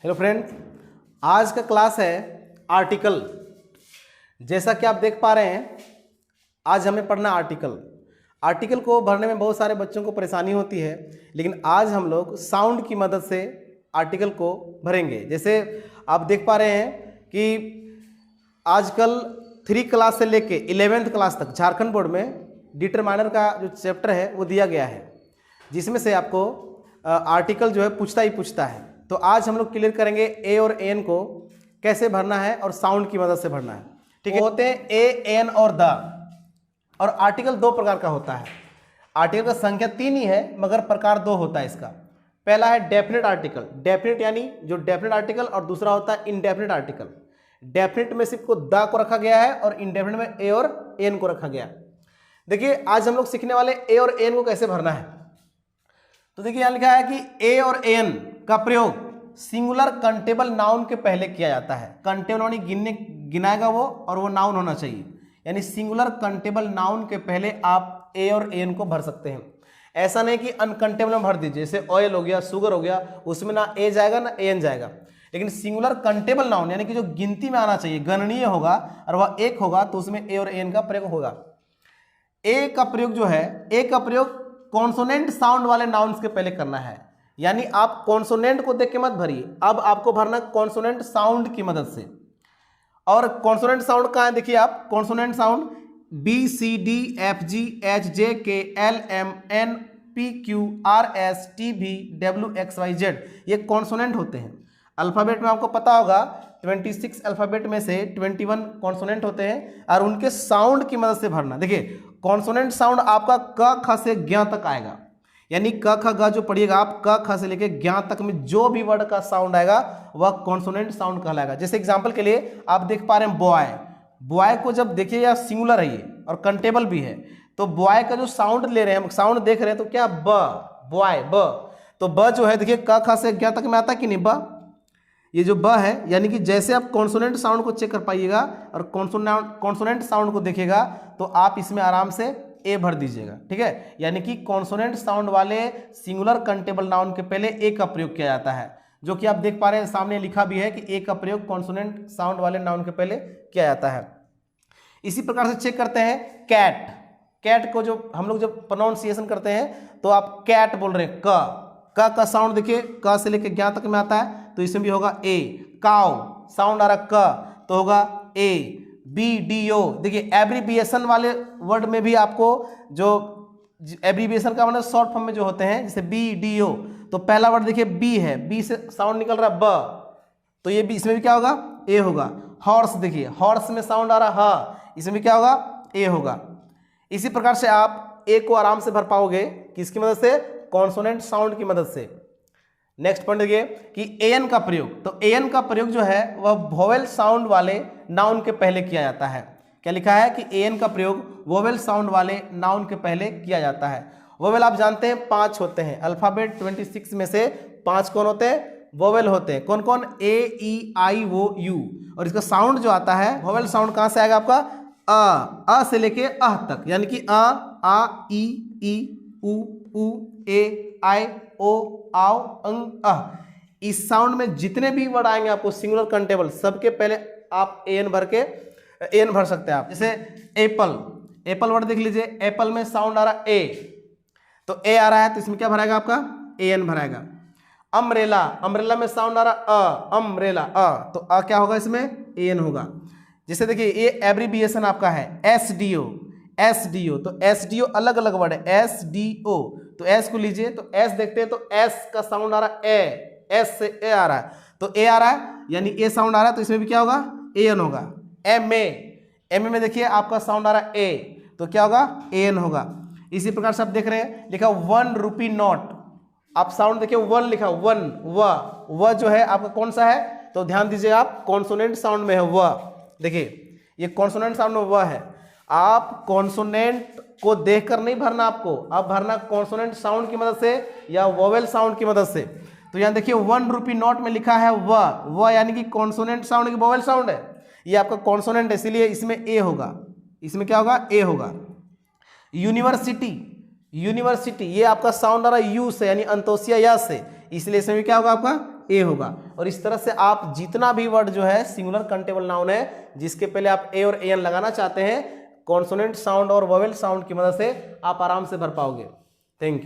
Hello friends, आज का class है आर्टिकल। जैसा कि आप देख पा रहे हैं, आज हमें पढ़ना आर्टिकल। आर्टिकल को भरने में बहुत सारे बच्चों को परेशानी होती है, लेकिन आज हम लोग साउंड की मदद से आर्टिकल को भरेंगे। जैसे आप देख पा रहे हैं कि आजकल 3 क्लास से लेके 11th क्लास तक झारखंड बोर्ड में डिटरमाइनर का जो चैप्टर है वो दिया गया है, जिसमें से आपको आर्टिकल जो है पूछता ही पूछता है। तो आज हम लोग क्लियर करेंगे ए और एन को कैसे भरना है और साउंड की मदद से भरना है। ठीक है, होते हैं ए, एन और द। और आर्टिकल 2 प्रकार का होता है। आर्टिकल का संख्या 3 ही है, मगर प्रकार 2 होता है इसका। पहला है डेफिनेट आर्टिकल, डेफिनेट यानी जो डेफिनेट आर्टिकल, और दूसरा होता है इनडेफिनेट आर्टिकल। डेफिनेट में सिर्फ को द को रखा गया है और इनडेफिनेट में ए और एन को रखा गया है। देखिए, आज हम लोग सीखने वाले ए और एन को कैसे भरना है। तो देखिए, यहां लिखा है कि ए और एन का प्रयोग सिंगुलर कंटेबल नाउन के पहले किया जाता है। कंटेबल यानी गिनाएगा वो, और वो नाउन होना चाहिए। यानी सिंगुलर कंटेबल नाउन के पहले आप ए और एन को भर सकते हैं। ऐसा नहीं कि अनकंटेबल में भर दीजिए, जैसे ऑयल हो गया, शुगर हो गया, उसमें ना ए जाएगा ना एन जाएगा। लेकिन सिंगुलर कंटेबल नाउन यानी कि जो गिनती में आना चाहिए, गणनीय होगा और वह एक होगा, तो उसमें ए और एन का प्रयोग होगा। ए का प्रयोग जो है, ए का प्रयोग कॉन्सोनेंट साउंड वाले नाउन्स के पहले करना है। यानी आप कॉन्सोनेंट को देख के मत भरिए, अब आपको भरना कॉन्सोनेंट साउंड की मदद से। और कॉन्सोनेंट साउंड कहाँ है, देखिए आप, consonant sound B C D F G H J K L M N P Q R S T V W X Y Z, ये कॉन्सोनेंट होते हैं। अल्फाबेट में आपको पता होगा 26 अल्फाबेट में से 21 कॉन्सोनेंट होते हैं, और उनके साउंड की मदद से भरना। देखिए, कॉन्सोनेंट साउंड आपका क ख से ज्ञ तक आएगा। यानी क ख ग जो पढ़िएगा आप, क ख से लेके ज्ञ तक में जो भी वर्ड का साउंड आएगा वह कॉन्सोनेंट साउंड कहलाएगा। जैसे एग्जांपल के लिए आप देख पा रहे हैं बॉय। बॉय को जब देखिए, या सिंगुलर है ये और कंटेबल भी है, तो बॉय का जो साउंड ले रहे हैं, साउंड देख रहे हैं, तो क्या ब, बॉय, ब। तो ब जो है, देखिए क ख से ज्ञ तक में आता कि नहीं, ब। ये जो ब है, यानी कि जैसे आप कॉन्सोनेंट साउंड को चेक कर पाइएगा और कॉन्सोनेंट साउंड को देखिएगा, तो आप इसमें आराम से ए भर दीजिएगा। ठीक है, यानी कि कॉन्सोनेंट साउंड वाले सिंगुलर कंटेबल नाउन के पहले ए का प्रयोग किया जाता है, जो कि आप देख पा रहे हैं, सामने लिखा भी है कि ए का प्रयोग कॉन्सोनेंट साउंड वाले नाउन के पहले किया जाता है। इसी प्रकार से चेक करते हैं कैट। कैट को जो हम लोग जब प्रोनाउंसिएशन करते हैं, तो आप कैट बोल रहे हैं, क का साउंड देखिए, क से लेकर ज्ञ तक में आता है, तो इसमें भी होगा ए। काउ साउंड आ रहा क, तो होगा ए। बी डी ओ, देखिए एब्रीविएशन वाले वर्ड में भी आपको जो एब्रीविएशन का मतलब शॉर्ट फॉर्म में जो होते हैं, जैसे बी डी ओ, तो पहला वर्ड देखिए बी है, बी से साउंड निकल रहा है ब, तो ये भी, इसमें भी क्या होगा, ए होगा। हॉर्स देखिए, हॉर्स में साउंड आ रहा ह, इसमें भी क्या होगा, ए होगा। इसी प्रकार से आप ए को आराम से भर पाओगे, किसकी मदद से, कॉन्सोनेंट साउंड की मदद से। नेक्स्ट पॉइंट देखिए कि एन का प्रयोग, तो एन का प्रयोग जो है वह वोवेल साउंड वाले नाउन के पहले किया जाता है। क्या लिखा है कि एन का प्रयोग वोवेल साउंड वाले नाउन के पहले किया जाता है। वोवेल आप जानते हैं 5 होते हैं, अल्फाबेट 26 में से 5 कौन होते हैं, वोवेल होते हैं। कौन कौन, ए ई आई ओ यू। और इसका साउंड जो आता है, वोवेल साउंड कहाँ से आएगा आपका, अ से लेके अह तक, यानी कि आ ई उ ए आई ओ आओ अंग अह। इस साउंड में जितने भी वर्ड आएंगे आपको सिंगुलर कंटेबल, सबके पहले आप एन भर सकते हैं आप। जैसे एप्पल, एप्पल वर्ड देख लीजिए, एप्पल में साउंड आ रहा ए, तो ए आ रहा है, तो इसमें क्या भराएगा आपका, ए एन भराएगा। अम्ब्रेला, अम्ब्रेला में साउंड आ रहा अ, अम्ब्रेला अ, तो अ क्या होगा, इसमें ए एन होगा। जैसे देखिए, ये एब्रीविएशन आपका है S D O, S D O, तो एस डी ओ अलग अलग वर्ड है, एस डी ओ, तो एस को लीजिए, तो एस देखते हैं, तो एस का साउंड आ रहा है ए, एस से ए आ रहा है, तो ए आ रहा है, यानी ए साउंड आ रहा है, तो इसमें भी क्या होगा, ए एन होगा। एम ए, एम ए में देखिए आपका साउंड आ रहा है ए, तो क्या होगा, ए एन होगा। इसी प्रकार से आप देख रहे हैं, लिखा 1 रुपी नोट, आप साउंड देखिए 1 लिखा, 1 व जो है आपका कौन सा है, तो ध्यान दीजिए आप, कॉन्सोनेंट साउंड में है व। देखिए ये कॉन्सोनेंट साउंड में व है। आप कॉन्सोनेंट को देखकर नहीं भरना, आपको अब भरना कॉन्सोनेंट साउंड की मदद से या वोवेल साउंड की मदद से। तो यहाँ देखिए 1 रुपी नोट में लिखा है व यानी कि कॉन्सोनेंट साउंड की वोवेल साउंड है, ये आपका कॉन्सोनेंट है, इसीलिए इसमें ए होगा। इसमें क्या होगा, ए होगा। यूनिवर्सिटी, यूनिवर्सिटी ये आपका साउंड आ रहा है यू से, यानी अंतोसिया या से, इसलिए इसमें भी क्या होगा आपका ए होगा। और इस तरह से आप जितना भी वर्ड जो है सिंगुलर काउंटेबल नाउन है जिसके पहले आप ए और एन लगाना चाहते हैं, कॉन्सोनेंट साउंड और वोवेल साउंड की मदद से आप आराम से भर पाओगे। Thank you.